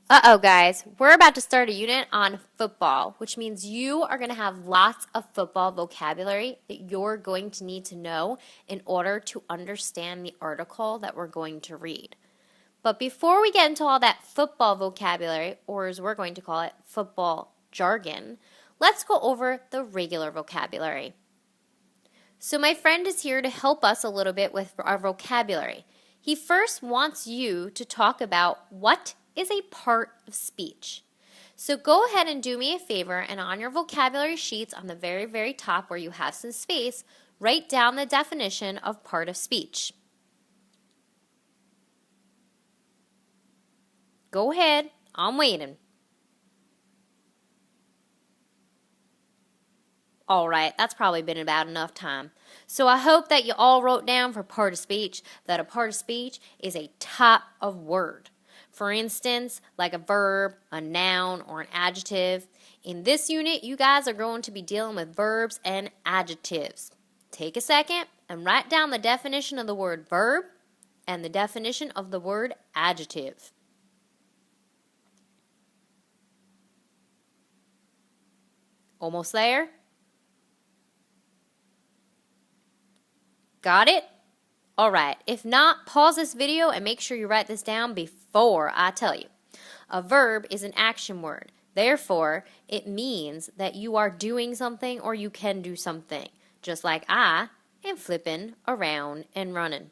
Uh-oh, guys. We're about to start a unit on football, which means you are going to have lots of football vocabulary that you're going to need to know in order to understand the article that we're going to read. But before we get into all that football vocabulary, or as we're going to call it, football jargon, let's go over the regular vocabulary. So my friend is here to help us a little bit with our vocabulary. He first wants you to talk about what is a part of speech. So go ahead and do me a favor, and on your vocabulary sheets on the very, very top where you have some space, write down the definition of part of speech. Go ahead, I'm waiting. All right, that's probably been about enough time. So I hope that you all wrote down for part of speech that a part of speech is a type of word. For instance, like a verb, a noun, or an adjective. In this unit, you guys are going to be dealing with verbs and adjectives. Take a second and write down the definition of the word verb and the definition of the word adjective. Almost there? Got it? All right, if not, pause this video and make sure you write this down before I tell you. A verb is an action word. Therefore, it means that you are doing something or you can do something, just like I am flipping around and running.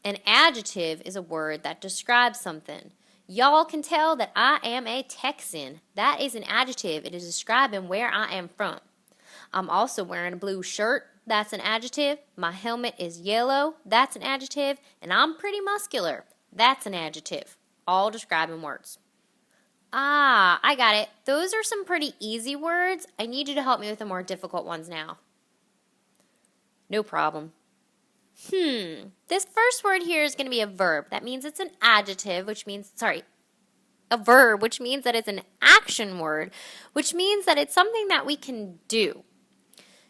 An adjective is a word that describes something. Y'all can tell that I am a Texan. That is an adjective. It is describing where I am from. I'm also wearing a blue shirt. That's an adjective. My helmet is yellow. That's an adjective. And I'm pretty muscular. That's an adjective. All describing words. Ah, I got it. Those are some pretty easy words. I need you to help me with the more difficult ones now. No problem. This first word here is going to be a verb. That means it's an adjective, a verb, which means that it's an action word, which means that it's something that we can do.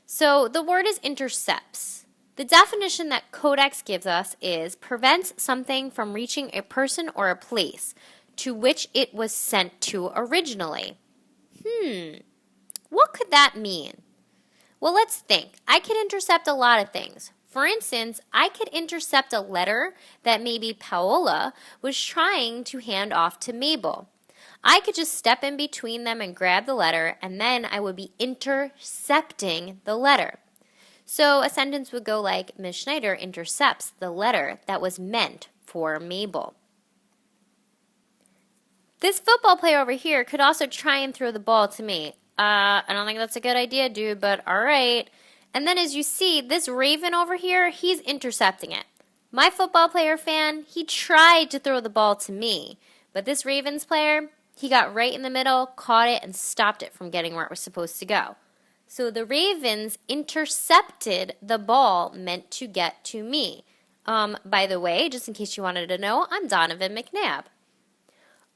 So the word is intercepts. The definition that Codex gives us is prevents something from reaching a person or a place to which it was sent to originally. What could that mean? Well, let's think. I could intercept a lot of things. For instance, I could intercept a letter that maybe Paola was trying to hand off to Mabel. I could just step in between them and grab the letter, and then I would be intercepting the letter. So a sentence would go like, Ms. Schneider intercepts the letter that was meant for Mabel. This football player over here could also try and throw the ball to me. I don't think that's a good idea, dude, but all right. And then as you see, this Raven over here, he's intercepting it. My football player fan, he tried to throw the ball to me, but this Ravens player, he got right in the middle, caught it, and stopped it from getting where it was supposed to go. So the Ravens intercepted the ball meant to get to me. By the way, just in case you wanted to know, I'm Donovan McNabb.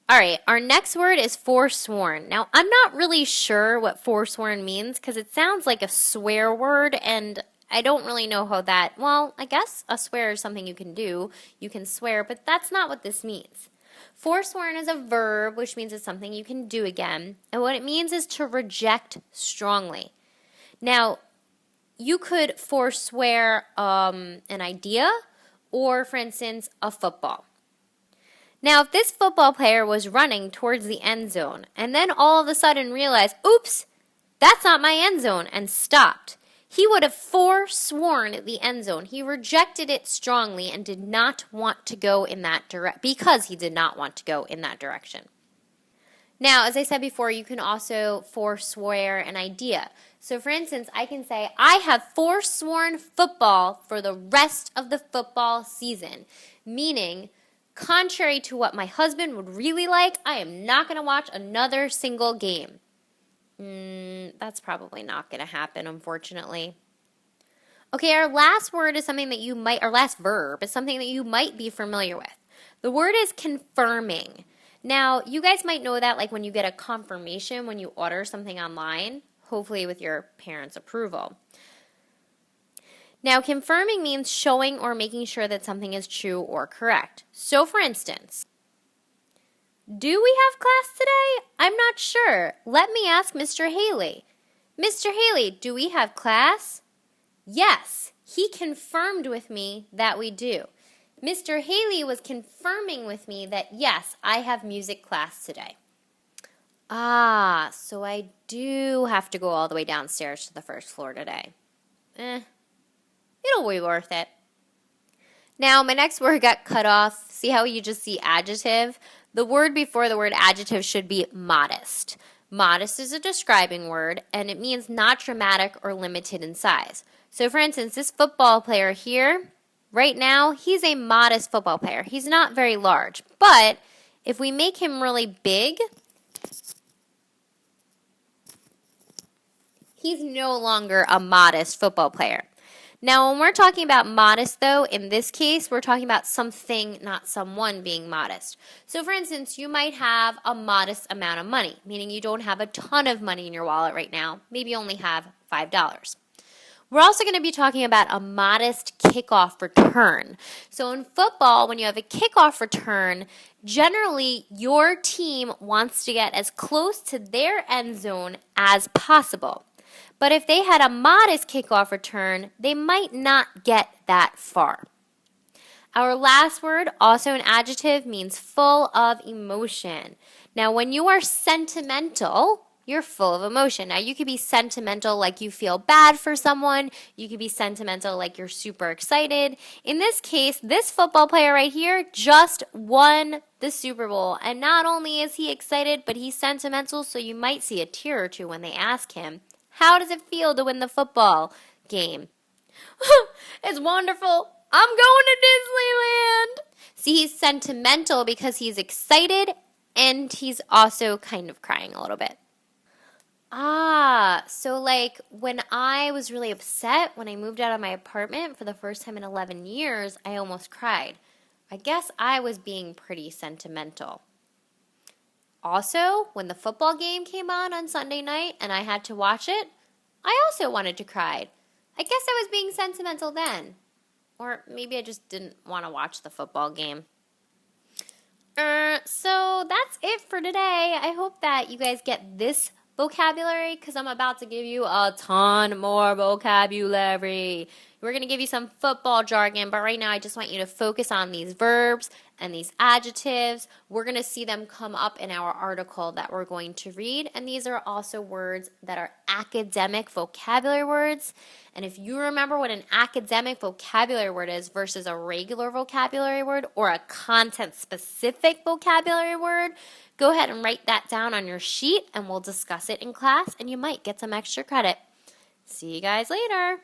All right, our next word is forsworn. Now, I'm not really sure what forsworn means because it sounds like a swear word, and I don't really know how that, well, I guess a swear is something you can do. You can swear, but that's not what this means. Forsworn is a verb, which means it's something you can do again. And what it means is to reject strongly. Now, you could forswear an idea or, for instance, a football. Now, if this football player was running towards the end zone and then all of a sudden realized, oops, that's not my end zone, and stopped, he would have forsworn the end zone. He rejected it strongly and did not want to go in that direction because he did not want to go in that direction. Now, as I said before, you can also forswear an idea. So, for instance, I can say, I have forsworn football for the rest of the football season, meaning, contrary to what my husband would really like, I am not going to watch another single game. That's probably not going to happen, unfortunately. Okay, our last word is something that our last verb is something that you might be familiar with. The word is confirming. Now, you guys might know that like when you get a confirmation when you order something online, hopefully with your parents' approval. Now, confirming means showing or making sure that something is true or correct. So, for instance, Do we have class today? I'm not sure. Let me ask Mr. Haley. Mr. Haley, do we have class? Yes, he confirmed with me that we do. Mr. Haley was confirming with me that yes, I have music class today. Ah, so I do have to go all the way downstairs to the first floor today. It'll be worth it. Now, my next word got cut off. See how you just see adjective? The word before the word adjective should be modest. Modest is a describing word, and it means not dramatic or limited in size. So, for instance, this football player here, right now, he's a modest football player. He's not very large. But if we make him really big, he's no longer a modest football player. Now, when we're talking about modest, though, in this case, we're talking about something, not someone, being modest. So, for instance, you might have a modest amount of money, meaning you don't have a ton of money in your wallet right now. Maybe you only have $5. We're also going to be talking about a modest kickoff return. So, in football, when you have a kickoff return, generally your team wants to get as close to their end zone as possible. But if they had a modest kickoff return, they might not get that far. Our last word, also an adjective, means full of emotion. Now, when you are sentimental, you're full of emotion. Now, you could be sentimental like you feel bad for someone. You could be sentimental like you're super excited. In this case, this football player right here just won the Super Bowl. And not only is he excited, but he's sentimental, so you might see a tear or two when they ask him, how does it feel to win the football game? It's wonderful. I'm going to Disneyland. See, he's sentimental because he's excited and he's also kind of crying a little bit. So like when I was really upset when I moved out of my apartment for the first time in 11 years, I almost cried. I guess I was being pretty sentimental. Also, when the football game came on Sunday night and I had to watch it, I also wanted to cry. I guess I was being sentimental then. Or maybe I just didn't want to watch the football game. So that's it for today. I hope that you guys get this vocabulary because I'm about to give you a ton more vocabulary. We're going to give you some football jargon, but right now I just want you to focus on these verbs and these adjectives. We're going to see them come up in our article that we're going to read, and these are also words that are academic vocabulary words. And if you remember what an academic vocabulary word is versus a regular vocabulary word or a content-specific vocabulary word, go ahead and write that down on your sheet, and we'll discuss it in class, and you might get some extra credit. See you guys later.